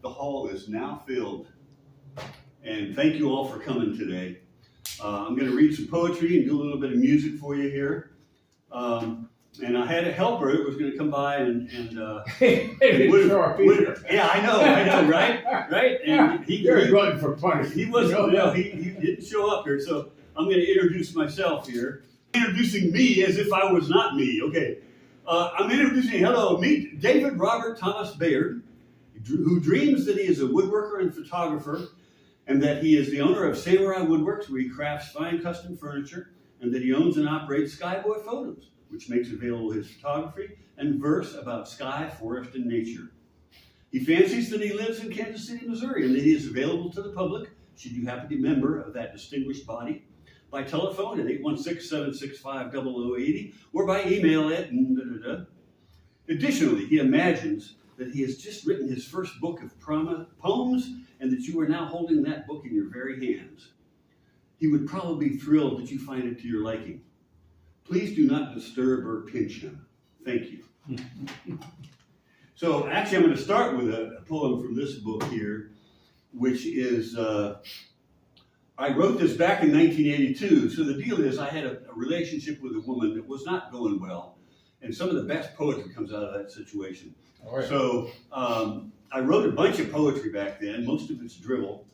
The hall is now filled. And thank you all for coming today. I'm going to read some poetry and do a little bit of music for you here. And I had a helper that was going to come by and yeah, I know, right? And you're running for punishment. He wasn't, no, he didn't show up here, so I'm going to introduce myself here. Introducing me as if I was not me. Okay, I'm introducing, hello, meet David Robert Thomas Bayard, who dreams that he is a woodworker and photographer, and that he is the owner of Samurai Woodworks, where he crafts fine custom furniture, and that he owns and operates Skyboy Photos, which makes available his photography and verse about sky, forest, and nature. He fancies that he lives in Kansas City, Missouri, and that he is available to the public, should you happen to be a member of that distinguished body, by telephone at 816-765-0080, or by email at Additionally, he imagines that he has just written his first book of poems, and that you are now holding that book in your very hands. He would probably be thrilled that you find it to your liking. Please do not disturb or pinch him. Thank you. So actually, I'm going to start with a poem from this book here, which is, I wrote this back in 1982. So the deal is I had a relationship with a woman that was not going well. And some of the best poetry comes out of that situation. Oh, yeah. So I wrote a bunch of poetry back then. Most of it's drivel.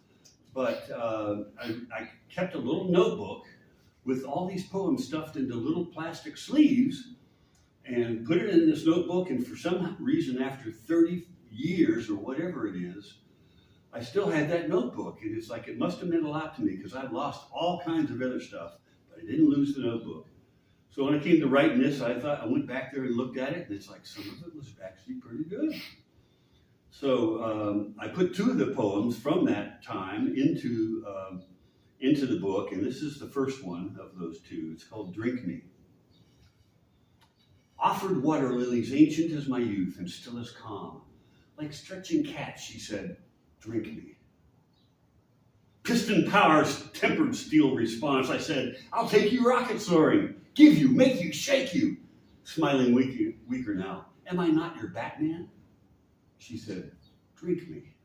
But I kept a little notebook with all these poems stuffed into little plastic sleeves and put it in this notebook. And for some reason, after 30 years or whatever it is, I still had that notebook. And it's like it must have meant a lot to me because I've lost all kinds of other stuff, but I didn't lose the notebook. So when I came to writing this, I went back there and looked at it, and it's like some of it was actually pretty good. So I put two of the poems from that time into the book, and this is the first one of those two. It's called Drink Me. Offered water lilies, ancient as my youth and still as calm. Like stretching cats, she said, drink me. Piston powers, tempered steel response. I said, I'll take you rocket soaring, give you, make you, shake you. Smiling weaker now. Am I not your Batman? She said, drink me.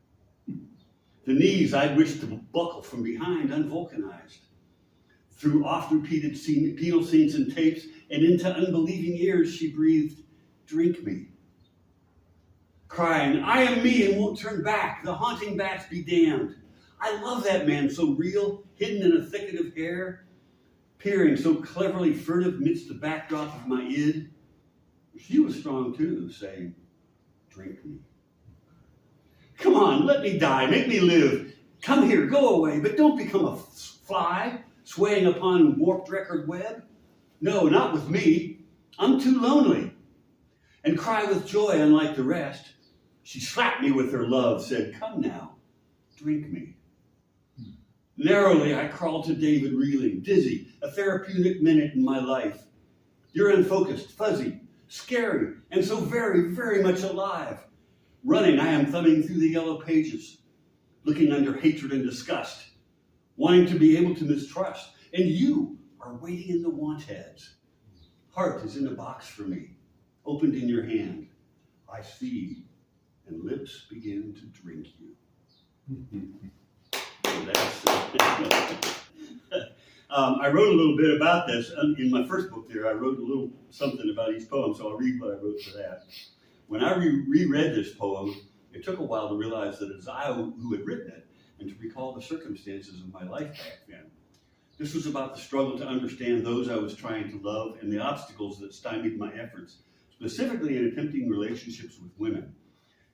The knees I'd wished to buckle from behind, unvulcanized. Through oft-repeated penal scenes and tapes and into unbelieving ears, she breathed, drink me. Crying, I am me and won't turn back. The haunting bats be damned. I love that man, so real, hidden in a thicket of hair, peering so cleverly furtive amidst the backdrop of my id. She was strong too, saying, drink me. Come on, let me die, make me live. Come here, go away, but don't become a fly, swaying upon warped record web. No, not with me. I'm too lonely. And cry with joy unlike the rest. She slapped me with her love, said, come now, drink me. Narrowly, I crawled to David, reeling, dizzy, a therapeutic minute in my life. You're unfocused, fuzzy, scary, and so very, very much alive. Running, I am thumbing through the yellow pages, looking under hatred and disgust, wanting to be able to mistrust. And you are waiting in the want heads. Heart is in a box for me, opened in your hand. I see, and lips begin to drink you. I wrote a little bit about this. In my first book there, I wrote a little something about each poem, so I'll read what I wrote for that. When I reread this poem, it took a while to realize that it was I who had written it, and to recall the circumstances of my life back then. This was about the struggle to understand those I was trying to love and the obstacles that stymied my efforts, specifically in attempting relationships with women.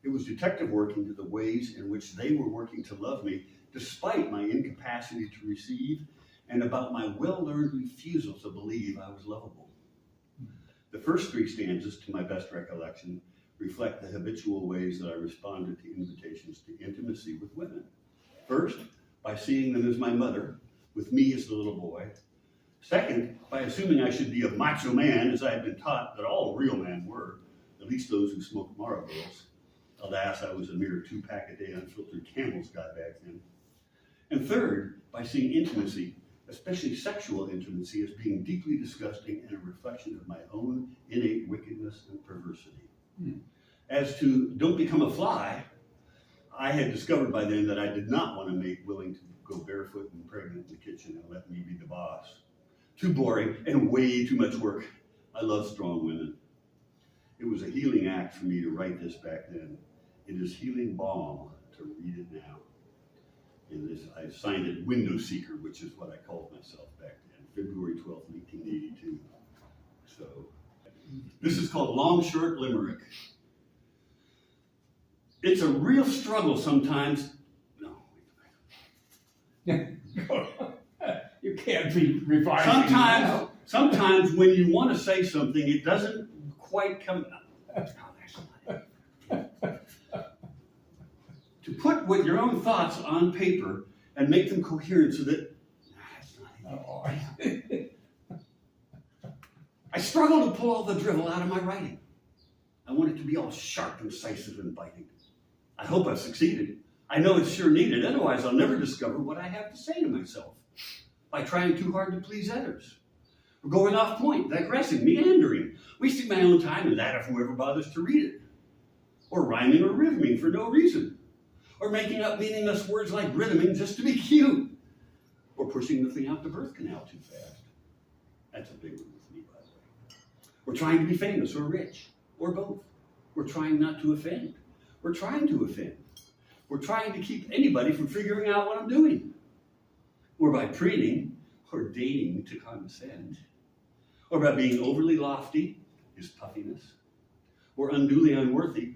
It was detective work into the ways in which they were working to love me, despite my incapacity to receive, and about my well-learned refusal to believe I was lovable. The first three stanzas, to my best recollection, reflect the habitual ways that I responded to invitations to intimacy with women. First, by seeing them as my mother, with me as the little boy. Second, by assuming I should be a macho man, as I had been taught that all real men were, at least those who smoked Marlboros. Alas, I was a mere 2-pack-a-day unfiltered Campbell's guy back then. And third, by seeing intimacy, especially sexual intimacy, as being deeply disgusting and a reflection of my own innate wickedness and perversity. As to don't become a fly, I had discovered by then that I did not want to make willing to go barefoot and pregnant in the kitchen and let me be the boss. Too boring and way too much work. I love strong women. It was a healing act for me to write this back then. It is healing balm to read it now. And this, I signed it Window Seeker, which is what I called myself back then, February 12th, 1982. So, this is called Long Short Limerick. It's a real struggle sometimes. No. You can't be revising. Sometimes when you want to say something, it doesn't quite come out. To put with your own thoughts on paper and make them coherent so that I struggle to pull all the drivel out of my writing. I want it to be all sharp, incisive, and biting. I hope I've succeeded. I know it's sure needed, otherwise I'll never discover what I have to say to myself by trying too hard to please others, or going off point, digressing, meandering, wasting my own time and that of whoever bothers to read it, or rhyming or rhythming for no reason, or making up meaningless words like rhythming just to be cute, or pushing the thing out the birth canal too fast. That's a big one with me, by the way. Or trying to be famous or rich, or both. We're trying not to offend. We're trying to offend. We're trying to keep anybody from figuring out what I'm doing. Or by preening, or dating to condescend. Or by being overly lofty, is puffiness. Or unduly unworthy,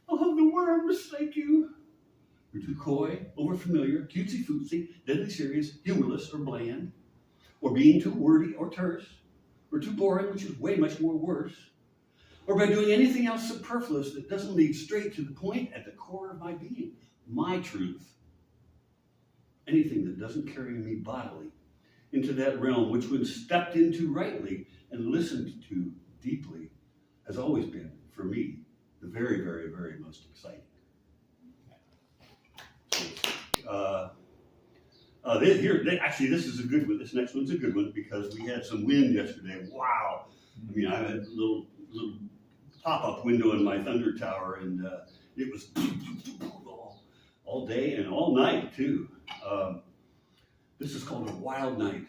I'll have the worms, thank you. You're too coy, overfamiliar, cutesy-footsy, deadly serious, humorless, or bland. Or being too wordy or terse. Or too boring, which is way much more worse. Or by doing anything else superfluous that doesn't lead straight to the point at the core of my being, my truth. Anything that doesn't carry me bodily into that realm which when stepped into rightly and listened to deeply has always been, for me, the very, very, very most exciting. Actually, this is a good one. This next one's a good one because we had some wind yesterday. Wow. I mean, I had a little pop-up window in my thunder tower, and it was all day and all night, too. This is called A Wild Night.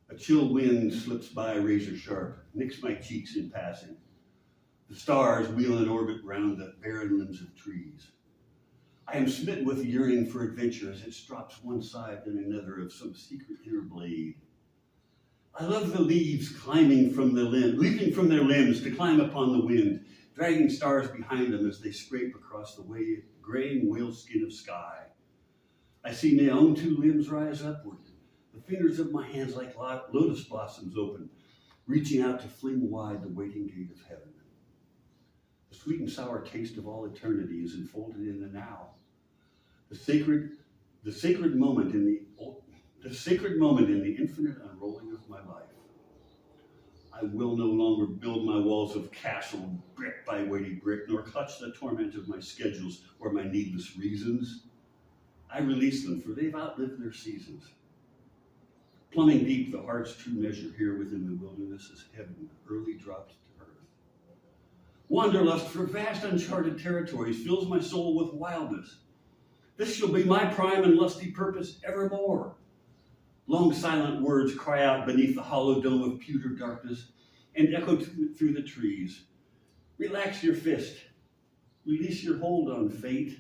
A chill wind slips by razor sharp, nicks my cheeks in passing. The stars wheel in orbit round the barren limbs of trees. I am smitten with yearning for adventure as it strops one side then another of some secret inner blade. I love the leaves climbing from the leaping from their limbs to climb upon the wind, dragging stars behind them as they scrape across the graying whaleskin of sky. I see my own two limbs rise upward, the fingers of my hands like lotus blossoms open, reaching out to fling wide the waiting gate of heaven. The sweet and sour taste of all eternity is enfolded in the now. The sacred moment in the infinite unrolling of my life. I will no longer build my walls of castle brick by weighty brick, nor clutch the torment of my schedules or my needless reasons. I release them, for they've outlived their seasons. Plumbing deep the heart's true measure here within the wilderness is heaven, early dropped to earth. Wanderlust for vast uncharted territories fills my soul with wildness. This shall be my prime and lusty purpose evermore. Long silent words cry out beneath the hollow dome of pewter darkness and echo through the trees. Relax your fist. Release your hold on fate.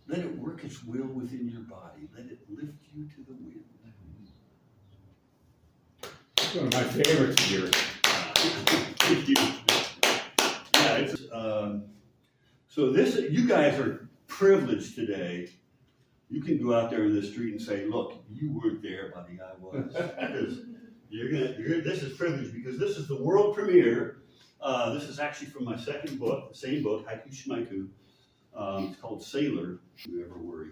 Let it work its will within your body. Let it lift you to the wind. It's one of my favorites here. Thank you. Yeah, it's, so this, you guys are privileged today. You can go out there in the street and say, look, you weren't there, buddy, I was. Because this is privilege because this is the world premiere. This is actually from my second book, the same book, Haiku, Schmaiku. It's called Sailor. You ever worry.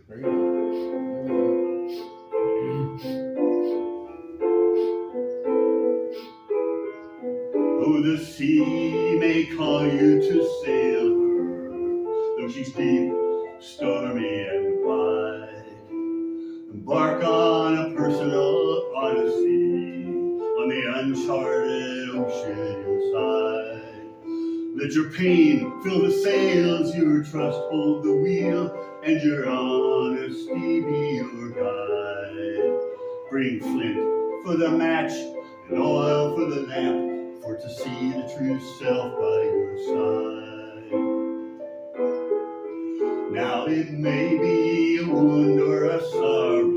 Oh, the sea may call you to sail her, though she's deep, stormy, and wide. Embark on a personal odyssey on the uncharted ocean inside. Let your pain fill the sails, your trust hold the wheel, and your honesty be your guide. Bring flint for the match and oil for the lamp, for to see the true self by your side. Now it may be a wound or a sorrow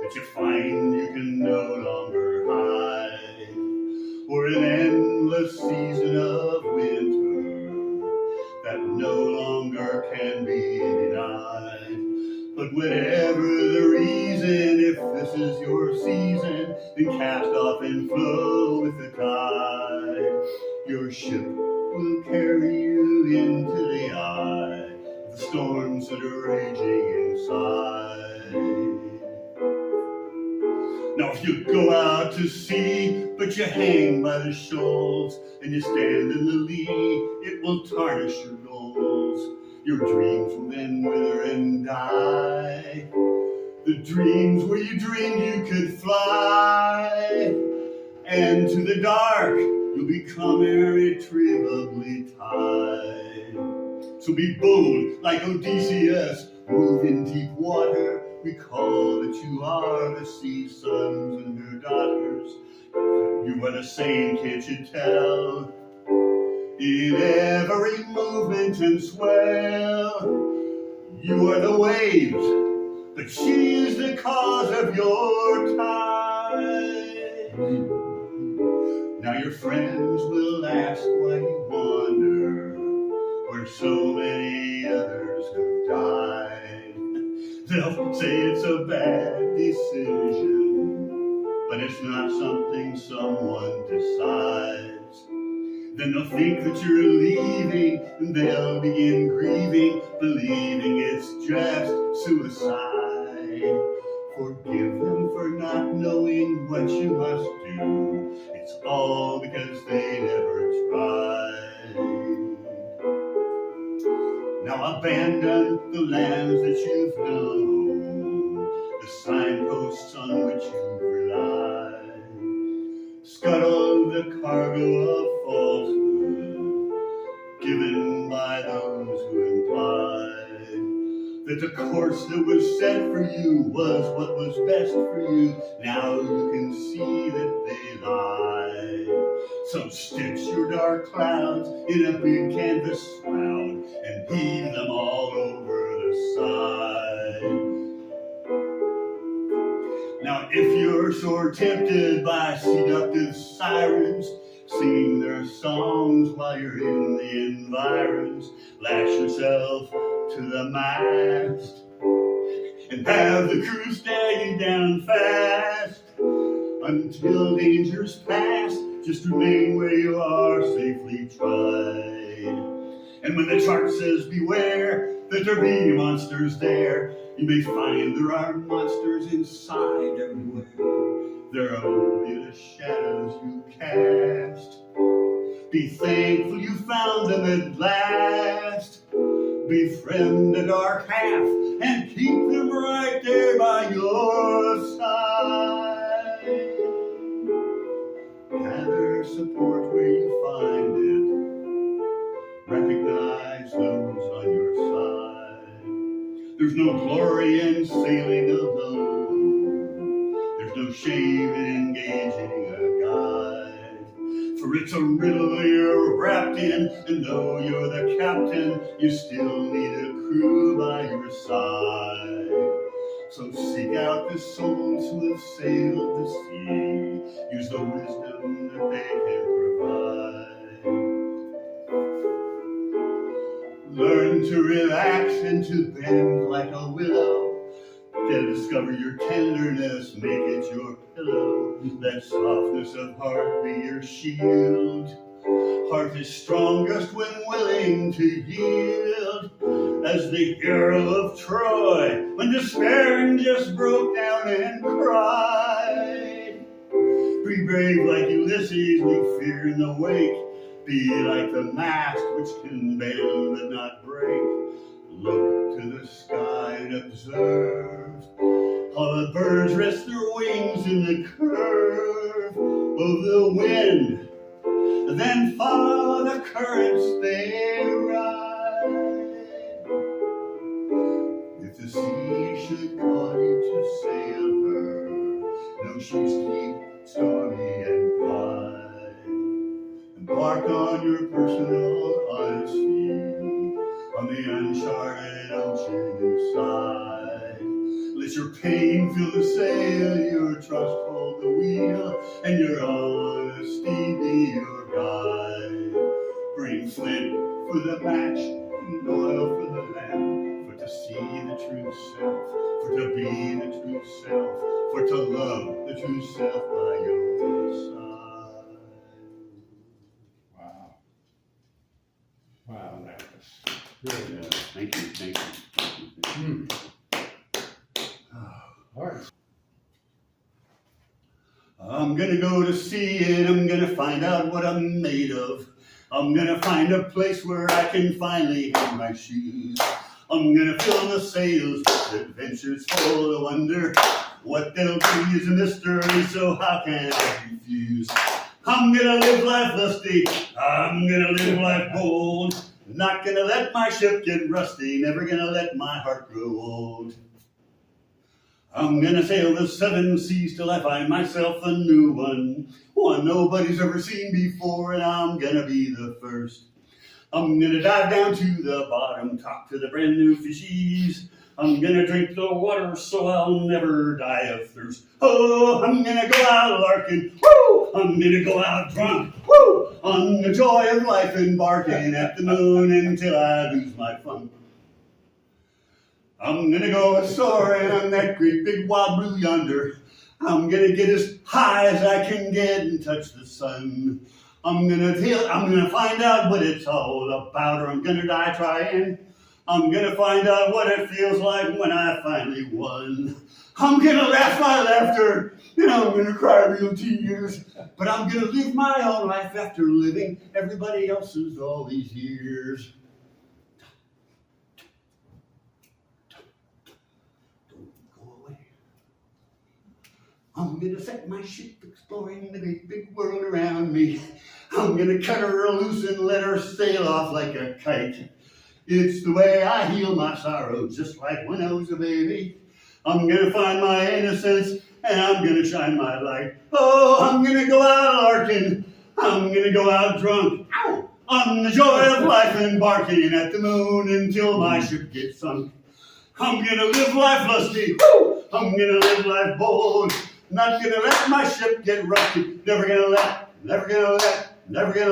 that you find you can no longer hide, or an endless season of winter that no longer can be denied. But whatever the reason, if this is your season, then cast off and flow with the tide. Your ship will carry you into the eye of the storms that are raging inside. Now if you go out to sea, but you hang by the shoals, and you stand in the lee, it will tarnish your goals. Your dreams will then wither and die. The dreams where you dreamed you could fly, and to the dark you'll become irretrievably tied. So be bold like Odysseus, move in deep water, recall that you are the sea sons and her daughters. You are the same, can't you tell? In every movement and swell, you are the waves, but she is the cause of your tide. Now your friends will ask why you wander where so many others have died. They'll say it's a bad decision, but it's not something someone decides. Then they'll think that you're leaving, and they'll begin grieving, believing it's just suicide. Forgive them for not knowing what you must do. It's all because they never tried. Now abandon the lands that you've known, the signposts on which you rely. Scuttle the cargo of falsehood given by those who implied that the course that was set for you was what was best for you. Now you can see that they lied. So stitch your dark clouds in a big canvas shroud and heave them all over the side. Now if you're sore tempted by seductive sirens singing their songs while you're in the environs, lash yourself to the mast and have the crew stare you down fast until danger's past. Just remain where you are, safely tried. And when the chart says beware that there be monsters there, you may find there are monsters inside everywhere. They're only the shadows you cast. Be thankful you found them at last. Befriend the dark half and keep them right there by your side. Gather support where you find it. Recognize those on your side. There's no glory in sailing alone. There's no shame in engaging a guide. For it's a riddle you're wrapped in, and though you're the captain, you still need a crew by your side. So seek out the souls who have sailed the sea. Use the wisdom that they can provide. Learn to relax and to bend like a willow. Then discover your tenderness, make it your pillow. Let softness of heart be your shield. Heart is strongest when willing to yield. As the hero of Troy, when despairing just broke down and cried. Be brave like Ulysses, meet fear in the wake. Be like the mast which can bend and not break. Look to the sky and observe how the birds rest their wings in the curve of the wind then follow the currents they ride. If the sea should call you to sail her, know she's deep, stormy, and wide. Embark on your personal odyssey, on the uncharted ocean inside. Let your pain fill the sail, your trust hold the wheel, and your honesty be your guide. Bring flint for the match, and oil for the lamp, for to see the true self, for to be the true self, for to love the true self by your side. Wow. Wow, that was really good. Thank you. All right. I'm gonna go to sea and I'm gonna find out what I'm made of. I'm gonna find a place where I can finally hang my shoes. I'm gonna fill the sails with adventures full of wonder. What they'll be is a mystery, so how can I refuse? I'm gonna live life lusty, I'm gonna live life bold. Not gonna let my ship get rusty, never gonna let my heart grow old. I'm gonna sail the 7 seas till I find myself a new one nobody's ever seen before, and I'm gonna be the first. I'm gonna dive down to the bottom, talk to the brand new fishies. I'm gonna drink the water so I'll never die of thirst. Oh, I'm gonna go out larking, woo! I'm gonna go out drunk, woo! On the joy of life, embarking at the moon until I lose my funk. I'm gonna go soaring on that great big wild blue yonder. I'm gonna get as high as I can get and touch the sun. I'm gonna find out what it's all about, or I'm gonna die trying. I'm gonna find out what it feels like when I finally won. I'm gonna laugh my laughter, and I'm gonna cry real tears. But I'm gonna live my own life after living everybody else's all these years. Don't go away. I'm gonna set my ship exploring the great big world around me. I'm gonna cut her loose and let her sail off like a kite. It's the way I heal my sorrow, just like when I was a baby. I'm gonna find my innocence, and I'm gonna shine my light. Oh, I'm gonna go out larking, I'm gonna go out drunk. Ow! On the joy of life, embarking at the moon until my ship gets sunk. I'm gonna live life lusty, woo! I'm gonna live life bold. Not gonna let my ship get rusty. Never gonna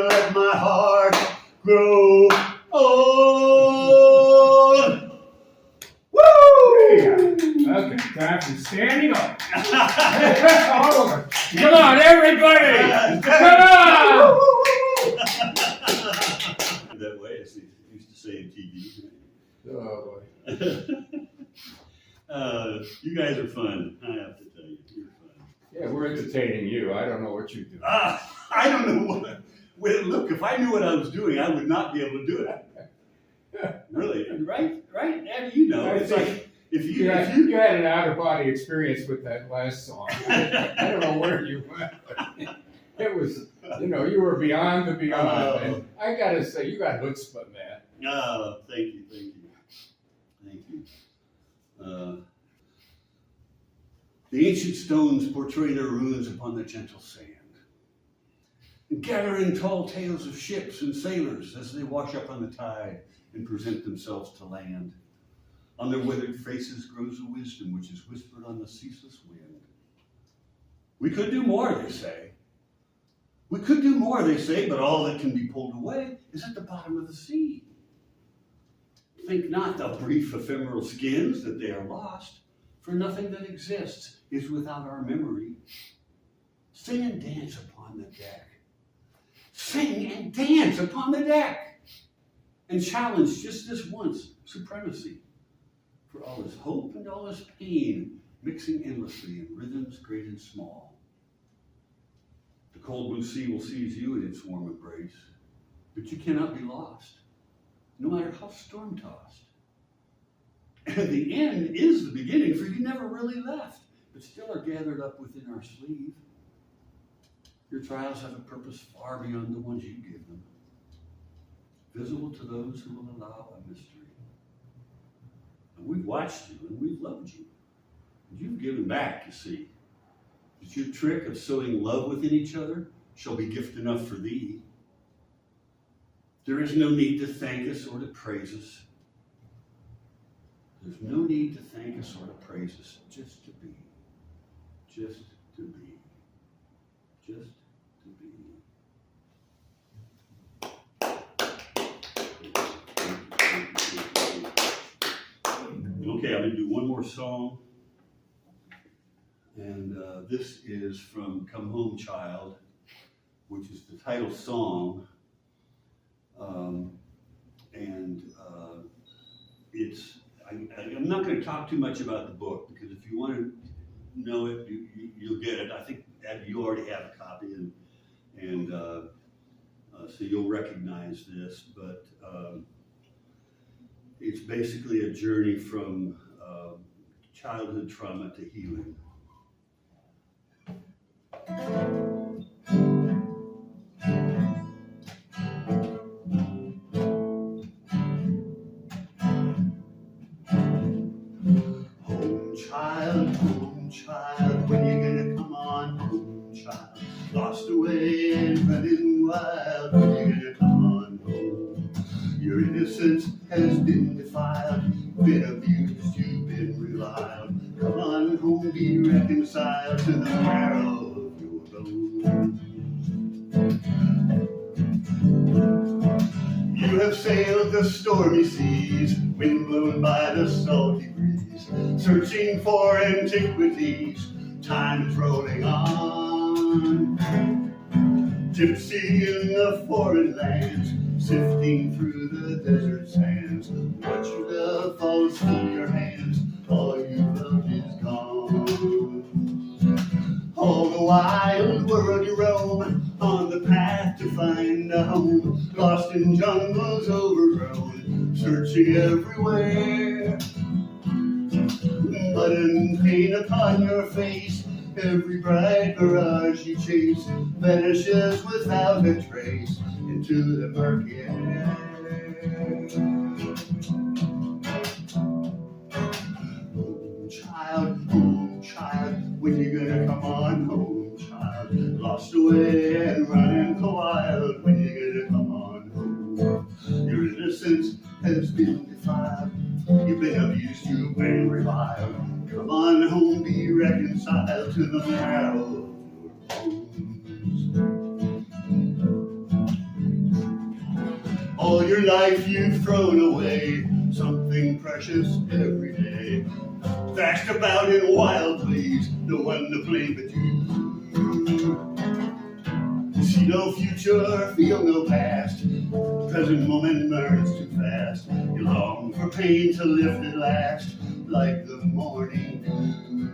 let my heart grow old. Woo! Okay, time for standing up. All over. Come on, everybody! Come on! That way, as they used to say in TV. Oh boy. You guys are fun, I have to tell you. You're fun. Yeah, we're entertaining you. I don't know what you do. I don't know what. Well, look, if I knew what I was doing, I would not be able to do it. Really, right? And you know, it's like if you had an out of body experience with that last song. I don't know where you went. It was, you were beyond the beyond. And I gotta say, you got chutzpah, man. Oh, thank you. The ancient stones portray their ruins upon the gentle sand, and gather in tall tales of ships and sailors as they wash up on the tide and present themselves to land. On their weathered faces grows a wisdom which is whispered on the ceaseless wind. We could do more, they say. But all that can be pulled away is at the bottom of the sea. Think not the brief ephemeral skins that they are lost, for nothing that exists is without our memory. Sing and dance upon the deck. Sing and dance upon the deck. And challenge just this once supremacy. For all his hope and all his pain, mixing endlessly in rhythms great and small. The cold blue sea will seize you in its warm embrace, but you cannot be lost, no matter how storm-tossed. And the end is the beginning, for you never really left, but still are gathered up within our sleeve. Your trials have a purpose far beyond the ones you give them, visible to those who will allow a mystery. And we've watched you and we've loved you. And you've given back, you see. But your trick of sowing love within each other shall be gift enough for thee. There is no need to thank us or to praise us. There's no need to thank us or to praise us, just to be. Just to be. Just to be. Okay, I'm going to do one more song. And this is from Come Home Child, which is the title song. I'm not going to talk too much about the book, because if you want to know it, you'll get it. I think you already have a copy, and so you'll recognize this. But it's basically a journey from childhood trauma to healing. Home child, when you gonna come on home, child? Lost away and running wild, when you gonna come on home? Your innocence has been defiled, been abused, you've been reviled. Come on home, be reconciled to the marrow of your bone. You have sailed the stormy seas, wind blown by the salty breeze, searching for antiquities, time is rolling on. Gypsy in the foreign lands, sifting through the desert sands. What you love falls through your hands, all you love is gone. All the wild world you roam, on the path to find a home, lost in jungles overgrown, searching everywhere. Mud and pain upon your face, every bright mirage you chase vanishes without a trace into the murky air. Oh child, when you gonna come on home, child? Lost away and running wild, when you gonna come on home? Your innocence has been defiled, you've been abused, you've been reviled. Come on home, be reconciled to the marrow of your bones. All your life you've thrown away, something precious every day. Dashed about in wild pleas, no one to blame but you. See no future, feel no past, present moment burns too fast. You long for pain to lift at last, like the morning dew.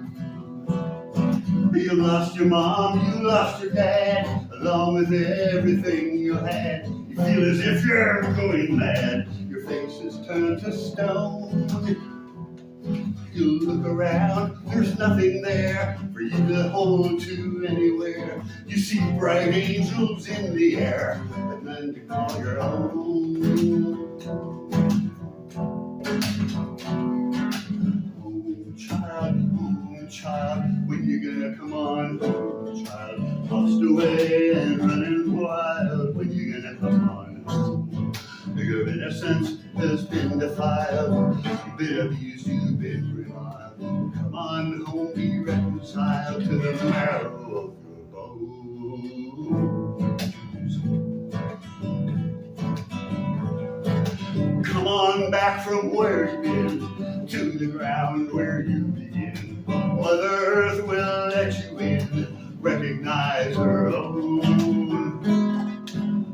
You lost your mom, you lost your dad, along with everything you had. You feel as if you're going mad, your face is turned to stone. You look around, there's nothing there for you to hold to anywhere. You see bright angels in the air, but none to call your own. Oh child, when you gonna come on home, child? Lost away and running wild, when you gonna come on home? Your innocence has been defiled, you've been abused, you've been reviled. Come on home, be reconciled to the marrow of your bones. Come on back from where you've been, to the ground where you begin. Mother Earth will let you in, recognize her own.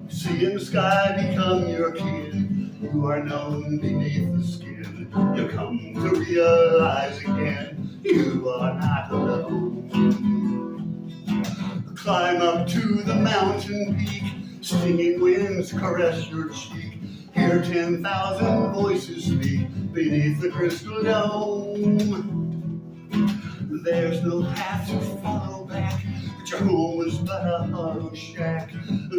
Sea and sky become your kin, you are known beneath the skin. You come to realize again, you are not alone. Climb up to the mountain peak, stinging winds caress your cheek. Hear 10,000 voices speak beneath the crystal dome. There's no path to follow back, But your home is but a hollow shack.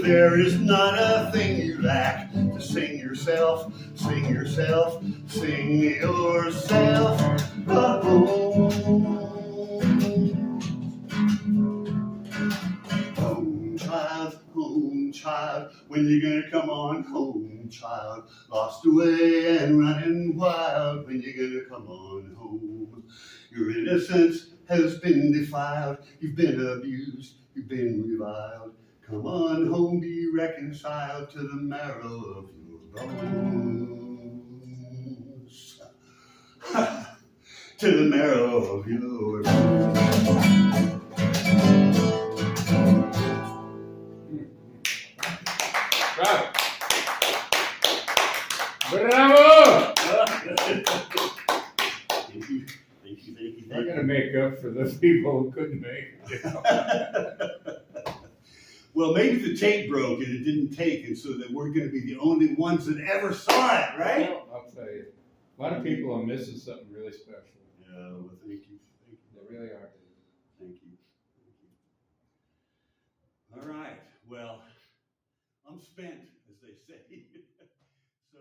There is not a thing you lack to sing yourself, sing yourself, sing yourself a home. Home child, when you gonna come on home, child? Lost away and running wild, when you gonna come on home? Your innocence has been defiled, you've been abused, you've been reviled. Come on home, be reconciled to the marrow of your bones. To the marrow of your bones. Bravo! Bravo! Thank you. We're gonna make up for those people who couldn't make it. Well, maybe the tape broke and it didn't take, and so that we're gonna be the only ones that ever saw it, right? Well, I'll tell you, a lot of people are missing something really special. Yeah, well, thank you. They really are. Thank you. All right, well, I'm spent, as they say. So,